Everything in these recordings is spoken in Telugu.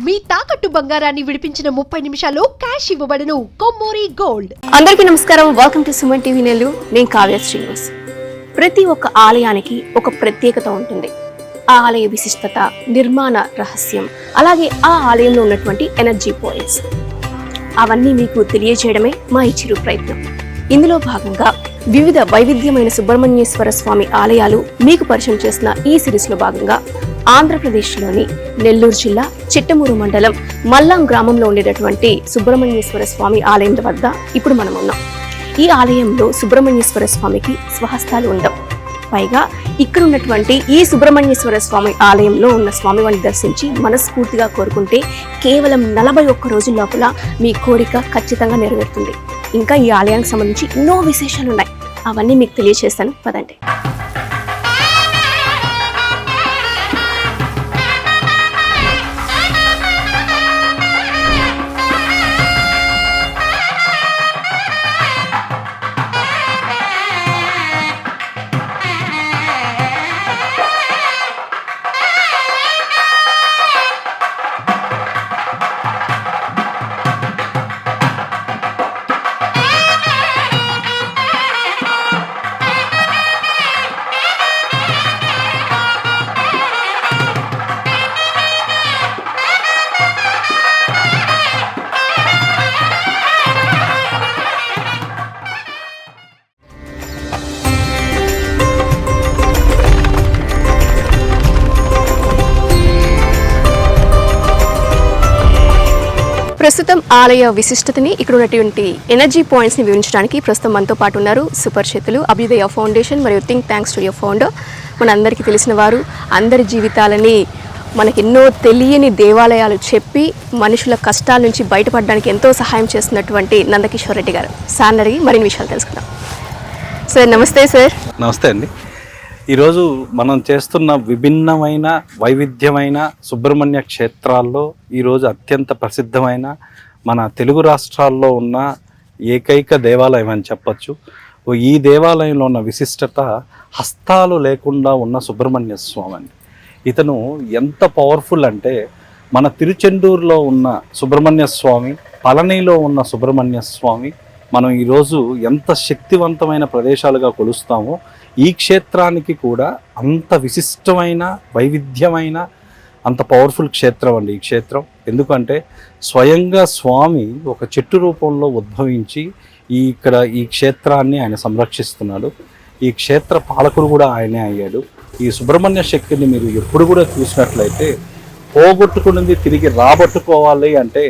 మీ తాకట్టు బంగారాన్ని విడిపించిన 30 నిమిషాల్లో క్యాష్ ఇవ్వబడును. కొమ్మూరి గోల్డ్. అందరికీ నమస్కారం. Welcome to Suman TV. Nellore. నేను కావ్య శ్రీనివాస్. ప్రతి ఒక్క ఆలయానికి ఒక ప్రత్యేకత ఉంటుంది. ఆ ఆలయ విశిష్టత, నిర్మాణ రహస్యం, అలాగే ఆ ఆలయంలో ఉన్నటువంటి ఎనర్జీ పాయింట్స్, అవన్నీ మీకు తెలియజేయడమే మా ఈ చిరు ప్రయత్నం. ఇందులో భాగంగా వివిధ వైవిధ్యమైన సుబ్రహ్మణ్యేశ్వర స్వామి ఆలయాలు మీకు పరిచయం చేసిన ఈ సిరీస్ లో భాగంగా ఆంధ్రప్రదేశ్లోని నెల్లూరు జిల్లా చిట్టమూరు మండలం మల్లాం గ్రామంలో ఉండేటటువంటి సుబ్రహ్మణ్యేశ్వర స్వామి ఆలయం వద్ద ఇప్పుడు మనం ఉన్నాం. ఈ ఆలయంలో సుబ్రహ్మణ్యేశ్వర స్వామికి స్వహస్తాలు ఉండవు. పైగా ఇక్కడ ఉన్నటువంటి ఈ సుబ్రహ్మణ్యేశ్వర స్వామి ఆలయంలో ఉన్న స్వామివారిని దర్శించి మనస్ఫూర్తిగా కోరుకుంటే కేవలం 41 రోజుల లోపల మీ కోరిక ఖచ్చితంగా నెరవేరుతుంది. ఇంకా ఈ ఆలయానికి సంబంధించి ఎన్నో విశేషాలు ఉన్నాయి. అవన్నీ మీకు తెలియజేస్తాను, పదండి. ప్రస్తుతం ఆలయ విశిష్టతని, ఇక్కడ ఉన్నటువంటి ఎనర్జీ పాయింట్స్ని వివరించడానికి ప్రస్తుతం మనతో పాటు ఉన్నారు సుపరిచితులు, అభ్యుదయ ఫౌండేషన్ మరియు థింక్ ట్యాంక్ స్టూడియో ఫౌండర్, మనందరికీ తెలిసిన వారు, అందరి జీవితాలని మనకి ఎన్నో తెలియని దేవాలయాలు చెప్పి మనుషుల కష్టాల నుంచి బయటపడడానికి ఎంతో సహాయం చేస్తున్నటువంటి నందకిషోర్ రెడ్డి గారు. సార్ అడిగి మరిన్ని విషయాలు తెలుసుకుందాం. సార్ నమస్తే. సార్ నమస్తే అండి. ఈరోజు మనం చేస్తున్న విభిన్నమైన వైవిధ్యమైన సుబ్రహ్మణ్య క్షేత్రాల్లో ఈరోజు అత్యంత ప్రసిద్ధమైన మన తెలుగు రాష్ట్రాల్లో ఉన్న ఏకైక దేవాలయం అని చెప్పచ్చు. ఈ దేవాలయంలో ఉన్న విశిష్టత హస్తాలు లేకుండా ఉన్న సుబ్రహ్మణ్య స్వామి అండి. ఇతను ఎంత పవర్ఫుల్ అంటే మన తిరుచెందూరులో ఉన్న సుబ్రహ్మణ్య స్వామి, పళనిలో ఉన్న సుబ్రహ్మణ్య స్వామి మనం ఈరోజు ఎంత శక్తివంతమైన ప్రదేశాలుగా కొలుస్తామో ఈ క్షేత్రానికి కూడా అంత విశిష్టమైన వైవిధ్యమైన అంత పవర్ఫుల్ క్షేత్రం అండి ఈ క్షేత్రం. ఎందుకంటే స్వయంగా స్వామి ఒక చెట్టు రూపంలో ఉద్భవించి ఈ క్షేత్రాన్ని ఆయన సంరక్షిస్తున్నాడు. ఈ క్షేత్ర పాలకుడు కూడా ఆయనే అయ్యాడు. ఈ సుబ్రహ్మణ్య శక్తిని మీరు ఎప్పుడు కూడా చూసినట్లయితే పోగొట్టుకున్నది తిరిగి రాబట్టుకోవాలి అంటే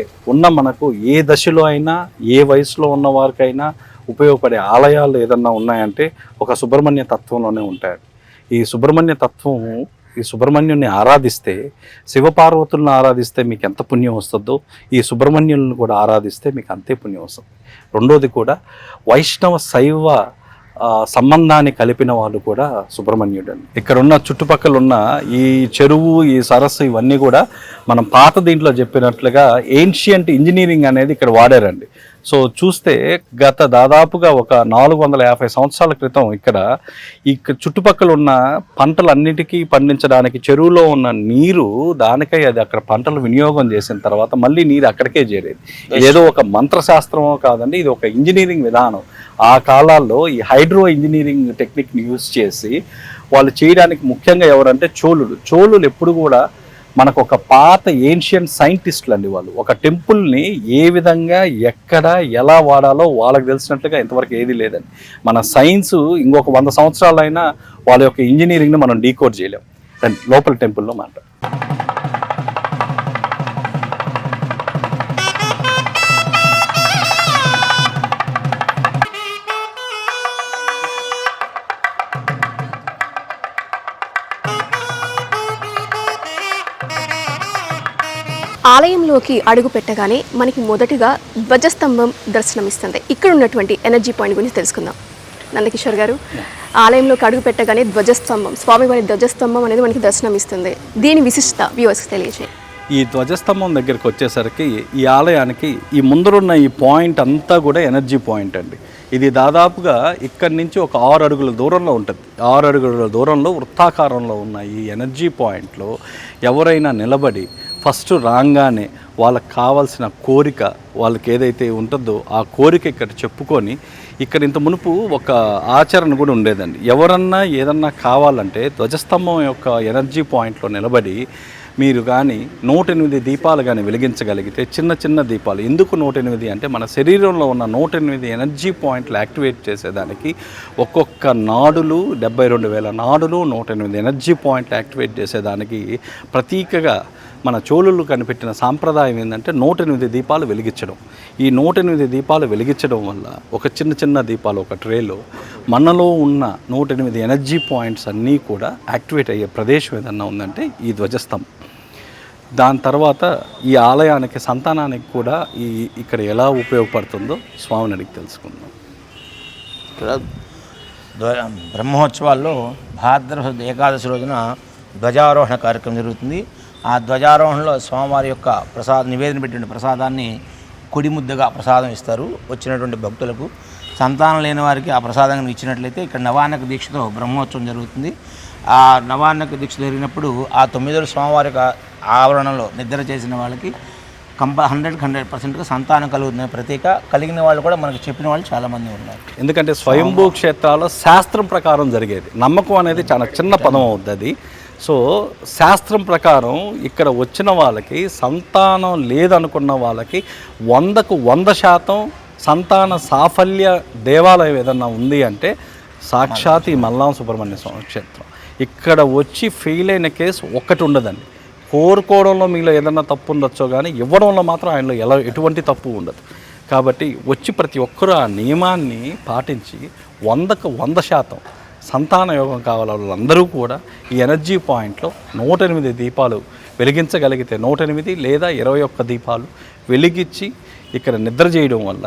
మనకు ఏ దశలో అయినా ఏ వయసులో ఉన్న వారికైనా ఉపయోగపడే ఆలయాలు ఏదన్నా ఉన్నాయంటే ఒక సుబ్రహ్మణ్య తత్వంలోనే ఉంటాయి. ఈ సుబ్రహ్మణ్య తత్వం, ఈ సుబ్రహ్మణ్యుని ఆరాధిస్తే, శివపార్వతులను ఆరాధిస్తే మీకు ఎంత పుణ్యం వస్తుందో ఈ సుబ్రహ్మణ్యులను కూడా ఆరాధిస్తే మీకు అంతే పుణ్యం వస్తుంది. రెండోది కూడా వైష్ణవ శైవ సంబంధాన్ని కలిపిన వాళ్ళు కూడా సుబ్రహ్మణ్యుడు అండి. ఇక్కడ ఉన్న చుట్టుపక్కల ఉన్న ఈ చెరువు, ఈ సరస్సు, ఇవన్నీ కూడా మనం పాత దీంట్లో చెప్పినట్లుగా ఏన్షియంట్ ఇంజనీరింగ్ అనేది ఇక్కడ వాడారండి. సో చూస్తే గత దాదాపుగా ఒక 450 సంవత్సరాల క్రితం ఇక్కడ చుట్టుపక్కల ఉన్న పంటలన్నిటికీ పండించడానికి చెరువులో ఉన్న నీరు దానికై అది అక్కడ పంటలు వినియోగం చేసిన తర్వాత మళ్ళీ నీరు అక్కడికే చేరేది. ఇదేదో ఒక మంత్రశాస్త్రమో కాదండి, ఇది ఒక ఇంజనీరింగ్ విధానం. ఆ కాలాల్లో ఈ హైడ్రో ఇంజనీరింగ్ టెక్నిక్ని యూజ్ చేసి వాళ్ళు చేయడానికి ముఖ్యంగా ఎవరంటే చోళులు ఎప్పుడు కూడా మనకు ఒక పాత ఏన్షియంట్ సైంటిస్టులు అండి. వాళ్ళు ఒక టెంపుల్ని ఏ విధంగా ఎక్కడ ఎలా వాడాలో వాళ్ళకి తెలిసినట్లుగా ఇంతవరకు ఏది లేదండి. మన సైన్స్ ఇంకొక 100 సంవత్సరాలైనా వాళ్ళ యొక్క ఇంజనీరింగ్ని మనం డీకోడ్ చేయలేం. లోపల టెంపుల్లో మాట ఆలయంలోకి అడుగు పెట్టగానే మనకి మొదటిగా ధ్వజస్తంభం దర్శనమిస్తుంది. ఇక్కడ ఉన్నటువంటి ఎనర్జీ పాయింట్ గురించి తెలుసుకుందాం. నందకిషోర్ గారు, ఆలయంలోకి అడుగు పెట్టగానే ధ్వజస్తంభం, స్వామివారి ధ్వజస్తంభం అనేది మనకి దర్శనమిస్తుంది. దీని విశిష్టత వ్యూవర్స్కి తెలియజేయండి. ఈ ధ్వజస్తంభం దగ్గరికి వచ్చేసరికి ఈ ఆలయానికి ఈ ముందరున్న ఈ పాయింట్ అంతా కూడా ఎనర్జీ పాయింట్ అండి. ఇది దాదాపుగా ఇక్కడి నుంచి ఒక 6 అడుగుల దూరంలో ఉంటుంది. 6 అడుగుల దూరంలో వృత్తాకారంలో ఉన్న ఈ ఎనర్జీ పాయింట్లో ఎవరైనా నిలబడి ఫస్ట్ రాగానే వాళ్ళకి కావాల్సిన కోరిక వాళ్ళకి ఏదైతే ఉంటుందో ఆ కోరిక ఇక్కడ చెప్పుకొని ఇక్కడ ఇంత మునుపు ఒక ఆచరణ కూడా ఉండేదండి. ఎవరన్నా ఏదన్నా కావాలంటే ధ్వజస్తంభం యొక్క ఎనర్జీ పాయింట్లో నిలబడి మీరు కానీ 108 దీపాలు కానీ వెలిగించగలిగితే, చిన్న చిన్న దీపాలు. ఎందుకు 108 అంటే మన శరీరంలో ఉన్న 108 ఎనర్జీ పాయింట్లు యాక్టివేట్ చేసేదానికి ఒక్కొక్క నాడులు 72,000 నాడులు 108 ఎనర్జీ పాయింట్లు యాక్టివేట్ చేసేదానికి ప్రతీకగా మన చోళులు కనిపెట్టిన సాంప్రదాయం ఏంటంటే 108 దీపాలు వెలిగించడం. ఈ 108 దీపాలు వెలిగించడం వల్ల ఒక చిన్న చిన్న దీపాలు ఒక ట్రేలో మనలో ఉన్న 108 ఎనర్జీ పాయింట్స్ అన్నీ కూడా యాక్టివేట్ అయ్యే ప్రదేశం ఏదన్నా ఉందంటే ఈ ధ్వజస్తంభం. దాని తర్వాత ఈ ఆలయానికి సంతానానికి కూడా ఇక్కడ ఎలా ఉపయోగపడుతుందో స్వామిని అడిగి తెలుసుకుందాం. బ్రహ్మోత్సవాల్లో భాద్రపద ఏకాదశి రోజున ధ్వజారోహణ కార్యక్రమం జరుగుతుంది. ఆ ధ్వజారోహణలో స్వామివారి యొక్క నివేదన పెట్టిన ప్రసాదాన్ని కుడి ముద్దగా ప్రసాదం ఇస్తారు వచ్చినటువంటి భక్తులకు. సంతానం లేని వారికి ఆ ప్రసాదాన్ని ఇచ్చినట్లయితే ఇక్కడ నవాన్నక దీక్షతో బ్రహ్మోత్సవం జరుగుతుంది. ఆ నవాన్నక దీక్ష జరిగినప్పుడు ఆ 9 స్వామివారి ఆవరణలో నిద్ర చేసిన వాళ్ళకి 100% సంతానం కలుగుతున్న ప్రతీక. కలిగిన వాళ్ళు కూడా మనకు చెప్పిన వాళ్ళు చాలామంది ఉన్నారు. ఎందుకంటే స్వయంభూ క్షేత్రాల్లో శాస్త్రం ప్రకారం జరిగేది. నమ్మకం అనేది చాలా చిన్న పదం అవుతుంది అది. సో శాస్త్రం ప్రకారం ఇక్కడ వచ్చిన వాళ్ళకి సంతానం లేదనుకున్న వాళ్ళకి 100కు 100% సంతాన సాఫల్య దేవాలయం ఏదన్నా ఉంది అంటే సాక్షాత్ ఈ మల్లాం సుబ్రహ్మణ్య స్వామి క్షేత్రం. ఇక్కడ వచ్చి ఫెయిల్ అయిన కేసు ఒక్కటి ఉండదండి. కోరుకోవడంలో మీలో ఏదన్నా తప్పు ఉండొచ్చో కానీ ఇవ్వడంలో మాత్రం ఆయనలో ఎటువంటి తప్పు ఉండదు. కాబట్టి వచ్చి ప్రతి ఒక్కరూ ఆ నియమాన్ని పాటించి 100కు 100% సంతాన యోగం కావాలి వాళ్ళందరూ కూడా ఈ ఎనర్జీ పాయింట్లో 108 దీపాలు వెలిగించగలిగితే 108 లేదా 21 దీపాలు వెలిగించి ఇక్కడ నిద్ర చేయడం వల్ల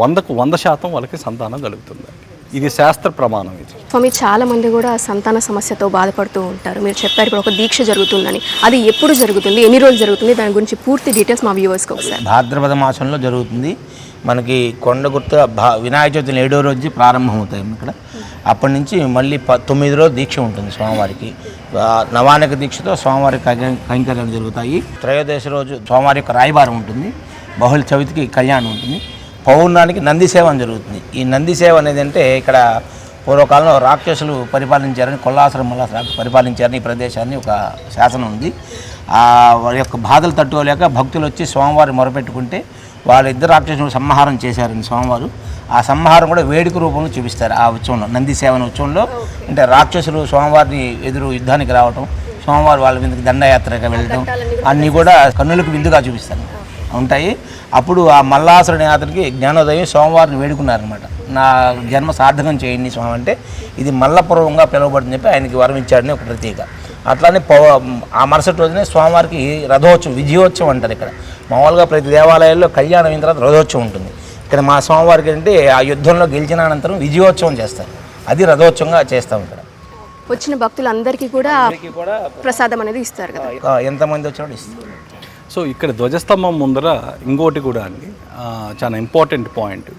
100కు 100% వాళ్ళకి సంతానం కలుగుతుంది. ఇది శాస్త్ర ప్రమాణం. ఇది స్వామి చాలా మంది కూడా సంతాన సమస్యతో బాధపడుతూ ఉంటారు. మీరు చెప్పారు ఇప్పుడు ఒక దీక్ష జరుగుతుందని, అది ఎప్పుడు జరుగుతుంది, ఎన్ని రోజులు జరుగుతుంది, దాని గురించి పూర్తి డీటెయిల్స్ మా వ్యూవర్స్కి ఒకసారి. భాద్రపద మాసంలో జరుగుతుంది. మనకి కొండ గుర్త వినాయక చవితి 7వ రోజు ప్రారంభమవుతాయి ఇక్కడ. అప్పటి నుంచి మళ్ళీ 9 రోజు దీక్ష ఉంటుంది స్వామివారికి. నవాన్నక దీక్షతో స్వామివారి కైంకర్యాలు జరుగుతాయి. త్రయోదశి రోజు స్వామివారి యొక్క రాయబారం ఉంటుంది. బహుళ చవితికి కళ్యాణం ఉంటుంది. పౌర్ణానికి నంది సేవ జరుగుతుంది. ఈ నంది సేవ అనేది అంటే ఇక్కడ పూర్వకాలంలో రాక్షసులు పరిపాలించారని, కొల్లాసురం పరిపాలించారని ఈ ప్రదేశాన్ని ఒక శాసనం ఉంది. వారి యొక్క బాధలు తట్టుకోలేక భక్తులు వచ్చి స్వామివారి మొరపెట్టుకుంటే వాళ్ళిద్దరు రాక్షసులు సంహారం చేశారని స్వామివారు ఆ సంహారం కూడా వేడుక రూపంలో చూపిస్తారు. ఆ ఉత్సవంలో నంది సేవన ఉత్సవంలో అంటే రాక్షసులు స్వామివారిని ఎదురు యుద్ధానికి రావటం, స్వామివారు వాళ్ళ మీదకి దండయాత్రగా వెళ్ళటం అన్నీ కూడా కన్నులకు విందుగా చూపిస్తారు ఉంటాయి. అప్పుడు ఆ మల్లాసురుని యాత్రకి జ్ఞానోదయం స్వామివారిని వేడుకున్నారనమాట. నా జన్మ సార్థకం చేయండి స్వామి అంటే ఇది మల్లపూర్వంగా పిలువబడుతుందని చెప్పి ఆయనకి వరం ఇచ్చాడని ఒక ప్రతీక. అట్లానే ఆ మరుసటి రోజునే స్వామివారికి రథోత్సవం, విజయోత్సవం అంటారు. ఇక్కడ మామూలుగా ప్రతి దేవాలయాల్లో కళ్యాణం అయిన తర్వాత రథోత్సవం ఉంటుంది. ఇక్కడ మా స్వామివారికి అంటే ఆ యుద్ధంలో గెలిచిన అనంతరం విజయోత్సవం చేస్తారు. అది రథోత్సవంగా చేస్తాం. ఇక్కడ వచ్చిన భక్తులందరికీ కూడా ప్రసాదం అనేది ఇస్తారు కదా, ఎంతమంది వచ్చినప్పుడు ఇస్తారు. సో ఇక్కడ ధ్వజస్తంభం ముందర ఇంకోటి కూడా అండి చాలా ఇంపార్టెంట్ పాయింట్.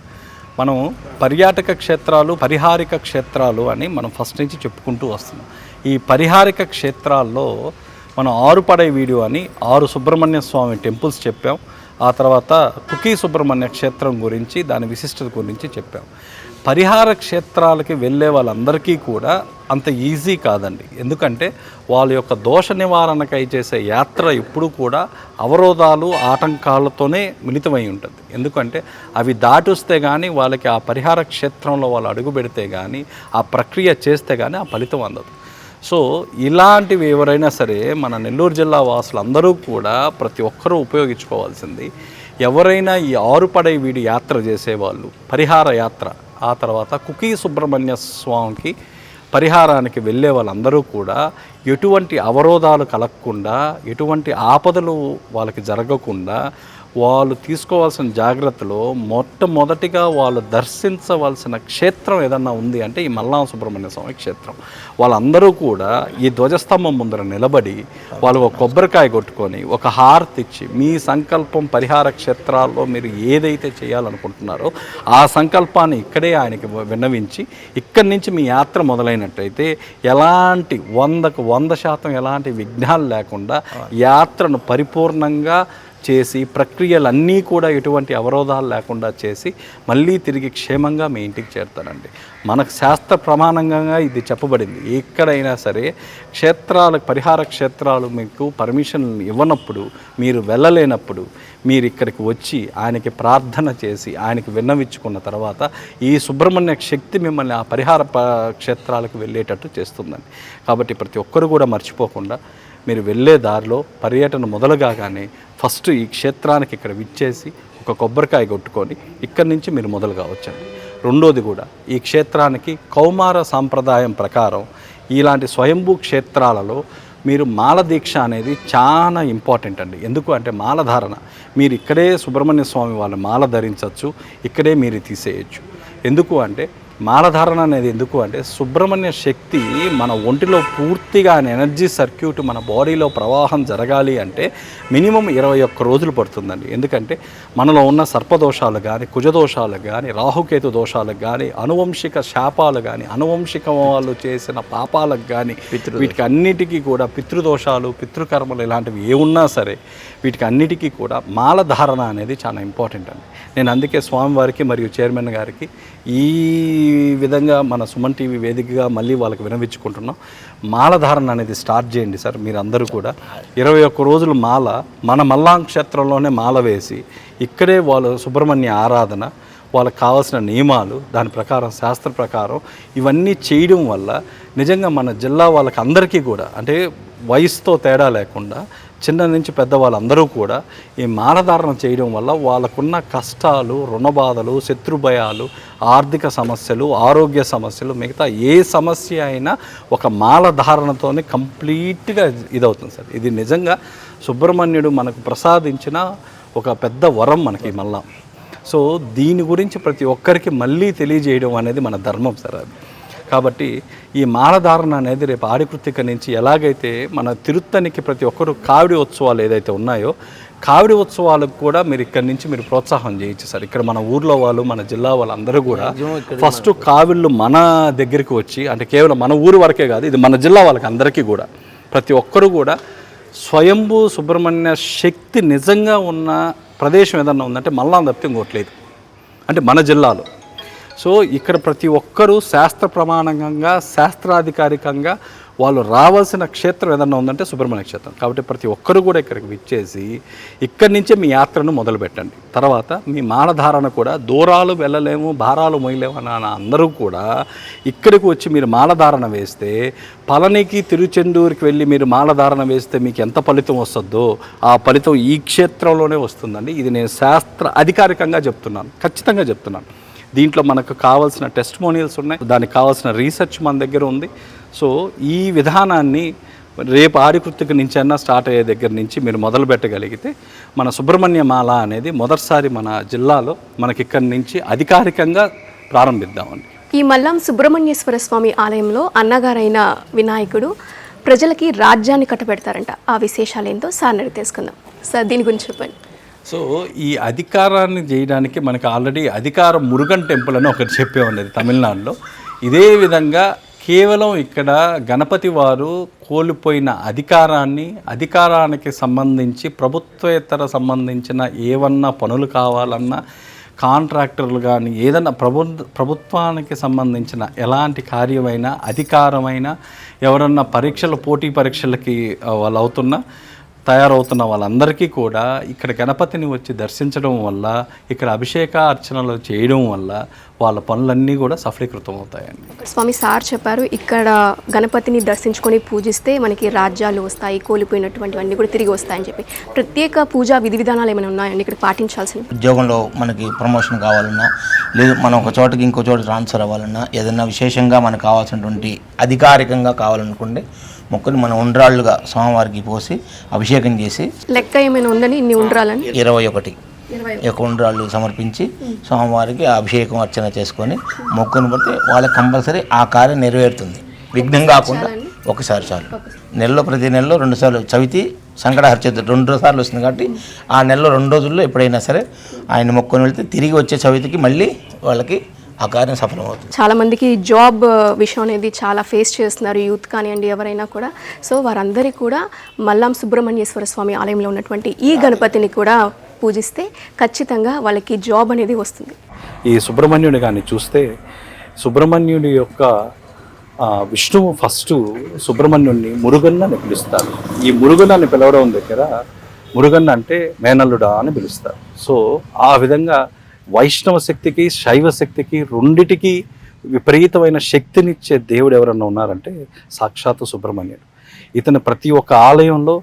మనం పర్యాటక క్షేత్రాలు, పరిహారిక క్షేత్రాలు అని మనం ఫస్ట్ నుంచి చెప్పుకుంటూ వస్తున్నాం. ఈ పరిహారిక క్షేత్రాల్లో మనం 6 పడై వీడియో అని 6 సుబ్రహ్మణ్య స్వామి టెంపుల్స్ చెప్పాం. ఆ తర్వాత కుకీ సుబ్రహ్మణ్య క్షేత్రం గురించి, దాని విశిష్టత గురించి చెప్పాం. పరిహార క్షేత్రాలకి వెళ్ళే వాళ్ళందరికీ కూడా అంత ఈజీ కాదండి. ఎందుకంటే వాళ్ళ యొక్క దోష నివారణకై చేసే యాత్ర ఎప్పుడు కూడా అవరోధాలు, ఆటంకాలతోనే మిళితమై ఉంటుంది. ఎందుకంటే అవి దాటొస్తే కానీ వాళ్ళకి ఆ పరిహార క్షేత్రంలో వాళ్ళు అడుగు పెడితే కానీ, ఆ ప్రక్రియ చేస్తే కానీ ఆ ఫలితం అందదు. సో ఇలాంటివి ఎవరైనా సరే మన నెల్లూరు జిల్లా వాసులు అందరూ కూడా ప్రతి ఒక్కరూ ఉపయోగించుకోవాల్సింది. ఎవరైనా ఈ 6 పడై వీడి యాత్ర చేసేవాళ్ళు, పరిహార యాత్ర, ఆ తర్వాత కుకీ సుబ్రహ్మణ్య స్వామికి పరిహారానికి వెళ్ళే వాళ్ళందరూ కూడా ఎటువంటి అవరోధాలు కలగకుండా, ఎటువంటి ఆపదలు వాళ్ళకి జరగకుండా వాళ్ళు తీసుకోవాల్సిన జాగ్రత్తలో మొట్టమొదటిగా వాళ్ళు దర్శించవలసిన క్షేత్రం ఏదన్నా ఉంది అంటే ఈ మల్లాం సుబ్రహ్మణ్య స్వామి క్షేత్రం. వాళ్ళందరూ కూడా ఈ ధ్వజస్తంభం ముందర నిలబడి వాళ్ళు ఒక కొబ్బరికాయ కొట్టుకొని ఒక హారతి ఇచ్చి మీ సంకల్పం పరిహార క్షేత్రాల్లో మీరు ఏదైతే చేయాలనుకుంటున్నారో ఆ సంకల్పాన్ని ఇక్కడే ఆయనకి విన్నవించి ఇక్కడి నుంచి మీ యాత్ర మొదలైనట్టయితే ఎలాంటి 100% ఎలాంటి విఘ్నాలు లేకుండా యాత్రను పరిపూర్ణంగా చేసి ప్రక్రియలన్నీ కూడా ఎటువంటి అవరోధాలు లేకుండా చేసి మళ్ళీ తిరిగి క్షేమంగా మీ ఇంటికి చేరుతారండి. మనకు శాస్త్ర ప్రమాణంగా ఇది చెప్పబడింది. ఎక్కడైనా సరే పరిహార క్షేత్రాలు మీకు పర్మిషన్ ఇవ్వనప్పుడు, మీరు వెళ్ళలేనప్పుడు మీరు ఇక్కడికి వచ్చి ఆయనకి ప్రార్థన చేసి ఆయనకి విన్నవించుకున్న తర్వాత ఈ సుబ్రహ్మణ్య శక్తి మిమ్మల్ని ఆ పరిహార క్షేత్రాలకు వెళ్ళేటట్టు చేస్తుందండి. కాబట్టి ప్రతి ఒక్కరు కూడా మర్చిపోకుండా మీరు వెళ్ళే దారిలో పర్యటన మొదలుగానే ఫస్ట్ ఈ క్షేత్రానికి ఇక్కడ విచ్చేసి ఒక కొబ్బరికాయ కొట్టుకొని ఇక్కడి నుంచి మీరు మొదలు కావచ్చండి. రెండోది కూడా ఈ క్షేత్రానికి కౌమార సాంప్రదాయం ప్రకారం ఇలాంటి స్వయంభూ క్షేత్రాలలో మీరు మాల దీక్ష అనేది చాలా ఇంపార్టెంట్ అండి. ఎందుకు అంటే మాలధారణ మీరు ఇక్కడే సుబ్రహ్మణ్య స్వామి వాళ్ళ మాల ధరించవచ్చు, ఇక్కడే మీరు తీసేయచ్చు. ఎందుకు అంటే మాలధారణ అనేది ఎందుకు అంటే సుబ్రహ్మణ్య శక్తి మన ఒంటిలో పూర్తిగా ఎనర్జీ సర్క్యూట్ మన బాడీలో ప్రవాహం జరగాలి అంటే మినిమం 21 రోజులు పడుతుందండి. ఎందుకంటే మనలో ఉన్న సర్పదోషాలు కానీ, కుజదోషాలు కానీ, రాహుకేతు దోషాలకు కానీ, అనువంశిక శాపాలు కానీ, అనువంశిక వాళ్ళు చేసిన పాపాలకు కానీ, వీటికి అన్నిటికీ కూడా పితృదోషాలు, పితృకర్మలు ఇలాంటివి ఏమున్నా సరే వీటికి అన్నిటికీ కూడా మాలధారణ అనేది చాలా ఇంపార్టెంట్ అండి. నేను అందుకే స్వామివారికి మరియు చైర్మన్ గారికి ఈ విధంగా మన సుమన్ టీవీ వేదికగా మళ్ళీ వాళ్ళకి వినవించుకుంటున్నాం. మాలధారణ అనేది స్టార్ట్ చేయండి సార్. మీరు అందరూ కూడా 21 రోజులు మాల మన మల్లాం క్షేత్రంలోనే మాల వేసి ఇక్కడే వాళ్ళు సుబ్రహ్మణ్య ఆరాధన, వాళ్ళకి కావాల్సిన నియమాలు, దాని ప్రకారం శాస్త్ర ప్రకారం ఇవన్నీ చేయడం వల్ల నిజంగా మన జిల్లా వాళ్ళకి అందరికీ కూడా అంటే వయసుతో తేడా లేకుండా చిన్న నుంచి పెద్ద వాళ్ళందరూ కూడా ఈ మాలధారణ చేయడం వల్ల వాళ్ళకున్న కష్టాలు, రుణబాధలు, శత్రుభయాలు, ఆర్థిక సమస్యలు, ఆరోగ్య సమస్యలు, మిగతా ఏ సమస్య అయినా ఒక మాలధారణతోనే కంప్లీట్గా ఇదవుతుంది సార్. ఇది నిజంగా సుబ్రహ్మణ్యుడు మనకు ప్రసాదించిన ఒక పెద్ద వరం మనకి మళ్ళా. సో దీని గురించి ప్రతి ఒక్కరికి మళ్ళీ తెలియజేయడం అనేది మన ధర్మం సార్. అది కాబట్టి ఈ మాలధారణ అనేది రేపు ఆడికృత్తిక నుంచి ఎలాగైతే మన తిరుత్తనికి ప్రతి ఒక్కరు కావిడి ఉత్సవాలు ఏదైతే ఉన్నాయో కావిడి ఉత్సవాలకు కూడా మీరు ఇక్కడి నుంచి మీరు ప్రోత్సాహం చేయొచ్చు సార్. ఇక్కడ మన ఊర్లో వాళ్ళు, మన జిల్లా వాళ్ళందరూ కూడా ఫస్ట్ కావిళ్ళు మన దగ్గరికి వచ్చి అంటే కేవలం మన ఊరు వరకే కాదు, ఇది మన జిల్లా వాళ్ళకి అందరికీ కూడా ప్రతి ఒక్కరు కూడా స్వయంభూ సుబ్రహ్మణ్య శక్తి నిజంగా ఉన్న ప్రదేశం ఏదన్నా ఉందంటే మల్లాం తప్పితే ఇంకోట్లేదు అంటే మన జిల్లాలో. సో ఇక్కడ ప్రతి ఒక్కరూ శాస్త్ర ప్రమాణంగా, శాస్త్రాధికారికంగా వాళ్ళు రావాల్సిన క్షేత్రం ఏదన్నా ఉందంటే సుబ్రహ్మణ్య క్షేత్రం. కాబట్టి ప్రతి ఒక్కరు కూడా ఇక్కడికి విచ్చేసి ఇక్కడి నుంచే మీ యాత్రను మొదలు పెట్టండి. తర్వాత మీ మాలధారణ కూడా దూరాలు వెళ్ళలేము, భారాలు మోయలేము అని అందరూ కూడా ఇక్కడికి వచ్చి మీరు మాలధారణ వేస్తే పళనికి, తిరుచెందూరుకి వెళ్ళి మీరు మాలధారణ వేస్తే మీకు ఎంత ఫలితం వస్తుందో ఆ ఫలితం ఈ క్షేత్రంలోనే వస్తుందండి. ఇది నేను శాస్త్ర అధికారికంగా చెప్తున్నాను, ఖచ్చితంగా చెప్తున్నాను. దీంట్లో మనకు కావాల్సిన టెస్టిమోనియల్స్ ఉన్నాయి, దానికి కావాల్సిన రీసెర్చ్ మన దగ్గర ఉంది. సో ఈ విధానాన్ని రేపు ఆడికృత్తిక నుంచి అన్నా స్టార్ట్ అయ్యే దగ్గర నుంచి మీరు మొదలు పెట్టగలిగితే మన సుబ్రహ్మణ్య మాల అనేది మొదటిసారి మన జిల్లాలో మనకి ఇక్కడి నుంచి అధికారికంగా ప్రారంభిద్దామండి. ఈ మల్లాం సుబ్రహ్మణ్యేశ్వర స్వామి ఆలయంలో అన్నగారైన వినాయకుడు ప్రజలకి రాజ్యాన్ని కట్టబెడతారంట. ఆ విశేషాలు ఏంటో సార్ అడిగి తెలుసుకుందాం. సార్ దీని గురించి చెప్పండి. సో ఈ అధికారాన్ని చేయడానికి మనకు ఆల్రెడీ అధికార మురుగన్ టెంపుల్ అని ఒకటి చెప్పేవాళ్ళది తమిళనాడులో. ఇదే విధంగా కేవలం ఇక్కడ గణపతి వారు కోల్పోయిన అధికారానికి సంబంధించి ప్రభుత్వేతర సంబంధించిన ఏవన్నా పనులు కావాలన్నా, కాంట్రాక్టర్లు కానీ ఏదన్నా ప్రభుత్వానికి సంబంధించిన ఎలాంటి కార్యమైనా, అధికారమైనా, ఎవరన్నా పోటీ పరీక్షలకి వాళ్ళు తయారవుతున్న వాళ్ళందరికీ కూడా ఇక్కడ గణపతిని వచ్చి దర్శించడం వల్ల, ఇక్కడ అభిషేక అర్చనలు చేయడం వల్ల వాళ్ళ పనులన్నీ కూడా సఫలీకృతం అవుతాయండి. స్వామి సార్ చెప్పారు ఇక్కడ గణపతిని దర్శించుకొని పూజిస్తే మనకి రాజ్యాలు వస్తాయి, కోల్పోయినటువంటివన్నీ కూడా తిరిగి వస్తాయని చెప్పి ప్రత్యేక పూజా విధి విధానాలు ఏమైనా ఉన్నాయండి ఇక్కడ పాటించాల్సిన? ఉద్యోగంలో మనకి ప్రమోషన్ కావాలన్నా, లేదు మనం ఒక చోటకి ఇంకో చోట ట్రాన్స్ఫర్ అవ్వాలన్నా, ఏదైనా విశేషంగా మనకు కావాల్సినటువంటి అధికారికంగా కావాలనుకుంటే మొక్కని మన ఉండ్రాళ్ళుగా స్వామివారికి పోసి అభిషేకం చేసి. లెక్క ఏమైనా ఉందని ఇన్ని ఉండ్రాలని? 21 యొక్క ఉండ్రాళ్ళు సమర్పించి స్వామివారికి అభిషేకం అర్చన చేసుకొని మొక్కును బట్టి వాళ్ళకి కంపల్సరీ ఆ కార్యం నెరవేరుతుంది. విఘ్నం కాకుండా ఒకసారి చాలు. నెలలో ప్రతి నెలలో 2 సార్లు చవితి సంకటహర చతుర్థి 2 సార్లు వస్తుంది కాబట్టి ఆ నెలలో 2 రోజుల్లో ఎప్పుడైనా సరే ఆయన మొక్కుని వెళ్తే తిరిగి వచ్చే చవితికి మళ్ళీ వాళ్ళకి ఆ కార్యం సఫలమవుతుంది. చాలా మందికి జాబ్ విషయం అనేది చాలా ఫేస్ చేస్తున్నారు, యూత్ కానివ్వండి ఎవరైనా కూడా. సో వారందరికీ కూడా మల్లాం సుబ్రహ్మణ్యేశ్వర స్వామి ఆలయంలో ఉన్నటువంటి ఈ గణపతిని కూడా పూజిస్తే ఖచ్చితంగా వాళ్ళకి జాబ్ అనేది వస్తుంది. ఈ సుబ్రహ్మణ్యుని కానీ చూస్తే సుబ్రహ్మణ్యుడి యొక్క విష్ణువు ఫస్ట్ సుబ్రహ్మణ్యుడిని మురుగన్న అని పిలుస్తారు. ఈ మురుగన్న అని పిలవడం దగ్గర మురుగన్న అంటే మేనల్లుడా అని పిలుస్తారు. సో ఆ విధంగా వైష్ణవ శక్తికి శైవ శక్తికి రెండిటికి విపరీతమైన శక్తినిచ్చే దేవుడు ఎవరన్నా ఉన్నారంటే సాక్షాత్తు సుబ్రహ్మణ్యుడు. ఇతను ప్రతి ఒక్క ఆలయంలో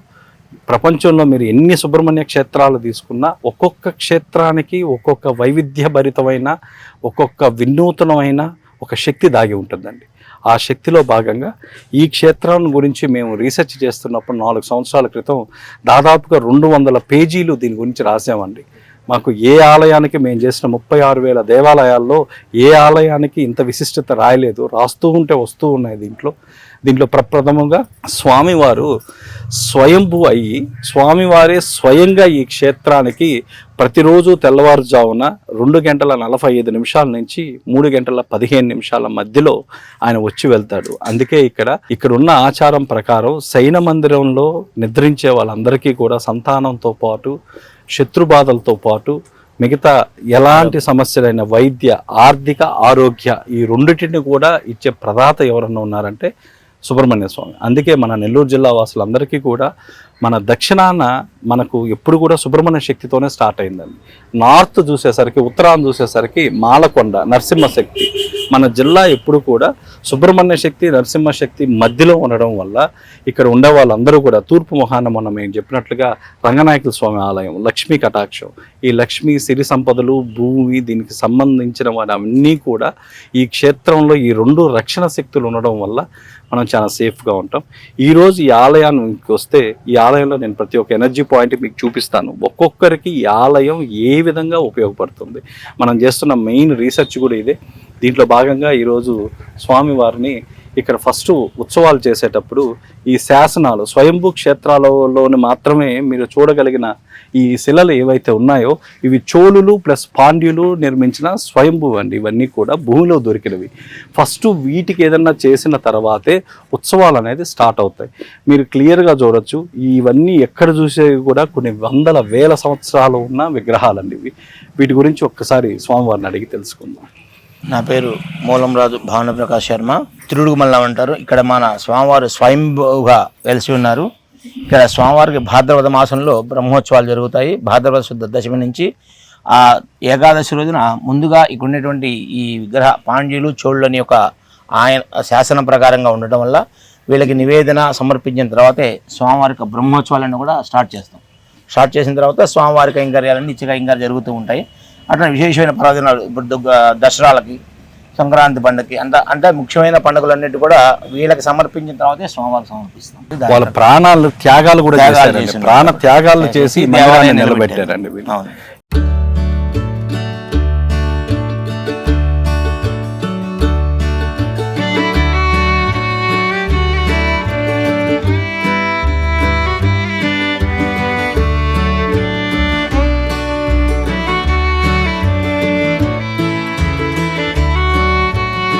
ప్రపంచంలో మీరు ఎన్ని సుబ్రహ్మణ్య క్షేత్రాలు తీసుకున్నా ఒక్కొక్క క్షేత్రానికి ఒక్కొక్క వైవిధ్యభరితమైన ఒక్కొక్క వినూతనమైన ఒక శక్తి దాగి ఉంటుందండి. ఆ శక్తిలో భాగంగా ఈ క్షేత్రం గురించి మేము రీసెర్చ్ చేస్తున్నప్పుడు 4 సంవత్సరాల క్రితం దాదాపుగా 200 పేజీలు దీని గురించి రాసామండి. మాకు ఏ ఆలయానికి మేము చేసిన 36,000 దేవాలయాల్లో ఏ ఆలయానికి ఇంత విశిష్టత రాయలేదు. రాస్తూ ఉంటే వస్తూ ఉన్నాయి. దీంట్లో ప్రప్రథమంగా స్వామివారు స్వయంభూ అయ్యి స్వామివారే స్వయంగా ఈ క్షేత్రానికి ప్రతిరోజు తెల్లవారుజామున 2:45 నుంచి 3:15 మధ్యలో ఆయన వచ్చి వెళ్తాడు. అందుకే ఇక్కడ ఉన్న ఆచారం ప్రకారం శయన మందిరంలో నిద్రించే వాళ్ళందరికీ కూడా సంతానంతో పాటు శత్రుబాధలతో పాటు మిగతా ఎలాంటి సమస్యలైన వైద్య ఆర్థిక ఆరోగ్య ఈ రెండిటిని కూడా ఇచ్చే ప్రదాత ఎవరన్నా ఉన్నారంటే సుబ్రహ్మణ్య స్వామి. అందుకే మన నెల్లూరు జిల్లా వాసులందరికీ కూడా మన దక్షిణాన మనకు ఎప్పుడు కూడా సుబ్రహ్మణ్య శక్తితోనే స్టార్ట్ అయిందండి. నార్త్ చూసేసరికి ఉత్తరాన్ని చూసేసరికి మాలకొండ నరసింహశక్తి. మన జిల్లా ఎప్పుడు కూడా సుబ్రహ్మణ్య శక్తి నరసింహశక్తి మధ్యలో ఉండడం వల్ల ఇక్కడ ఉండే వాళ్ళందరూ కూడా తూర్పు మొహాన మనం ఏం చెప్పినట్లుగా రంగనాయకుల స్వామి ఆలయం, లక్ష్మీ కటాక్షం, ఈ లక్ష్మీ సిరి సంపదలు భూమి దీనికి సంబంధించిన అవన్నీ కూడా ఈ క్షేత్రంలో ఈ 2 రక్షణ శక్తులు ఉండడం వల్ల మనం చాలా సేఫ్గా ఉంటాం. ఈరోజు ఈ ఆలయానికి వస్తే ఈ ఆలయంలో నేను ప్రతి ఒక్క ఎనర్జీ పాయింట్ మీకు చూపిస్తాను. ఒక్కొక్కరికి ఈ ఆలయం ఏ విధంగా ఉపయోగపడుతుంది. మనం చేస్తున్న మెయిన్ రీసెర్చ్ కూడా ఇదే. దీంట్లో భాగంగా ఈరోజు స్వామివారిని ఇక్కడ ఫస్ట్ ఉత్సవాలు చేసేటప్పుడు ఈ శాసనాలు స్వయంభూ క్షేత్రాలలోని మాత్రమే మీరు చూడగలిగిన ఈ శిలలు ఏవైతే ఉన్నాయో ఇవి చోళులు ప్లస్ పాండ్యులు నిర్మించిన స్వయంభూ అండి. ఇవన్నీ కూడా భూమిలో దొరికినవి. ఫస్ట్ వీటికి ఏదన్నా చేసిన తర్వాతే ఉత్సవాలు అనేది స్టార్ట్ అవుతాయి. మీరు క్లియర్గా చూడొచ్చు. ఇవన్నీ ఎక్కడ చూసేవి కూడా కొన్ని 100,000 సంవత్సరాలు ఉన్న విగ్రహాలండి ఇవి. వీటి గురించి ఒక్కసారి స్వామివారిని అడిగి తెలుసుకుందాం. నా పేరు మూలంరాజు భానుప్రకాష్ శర్మ. తిరుడుగు మల్లం అంటారు. ఇక్కడ మన స్వామివారు స్వయంభూగా వెలిసి ఉన్నారు. ఇక్కడ స్వామివారికి భాద్రపద మాసంలో బ్రహ్మోత్సవాలు జరుగుతాయి. భాద్రపద శుద్ధ దశమి నుంచి ఆ ఏకాదశి రోజున ముందుగా ఇక్కడ ఉండేటువంటి ఈ విగ్రహ పాండ్యులు చోళ్ళని యొక్క ఆయన శాసనం ప్రకారంగా ఉండటం వల్ల వీళ్ళకి నివేదన సమర్పించిన తర్వాతే స్వామివారికి బ్రహ్మోత్సవాలను కూడా స్టార్ట్ చేస్తాం. స్టార్ట్ చేసిన తర్వాత స్వామివారి కైంకర్యాలన్నీ నిత్య కైంకర్యాలు జరుగుతూ ఉంటాయి. అట్లా విశేషమైన పర్వదినాలు ఇప్పుడు దసరాలకి సంక్రాంతి పండుగకి అంటే ముఖ్యమైన పండుగలన్నిటి కూడా వీళ్ళకి సమర్పించిన తర్వాతే స్వామివారికి సమర్పిస్తాం. వాళ్ళ ప్రాణాలు త్యాగాలు కూడా చేశారండి. ప్రాణ త్యాగాలు చేసి నిలబెట్టారండి.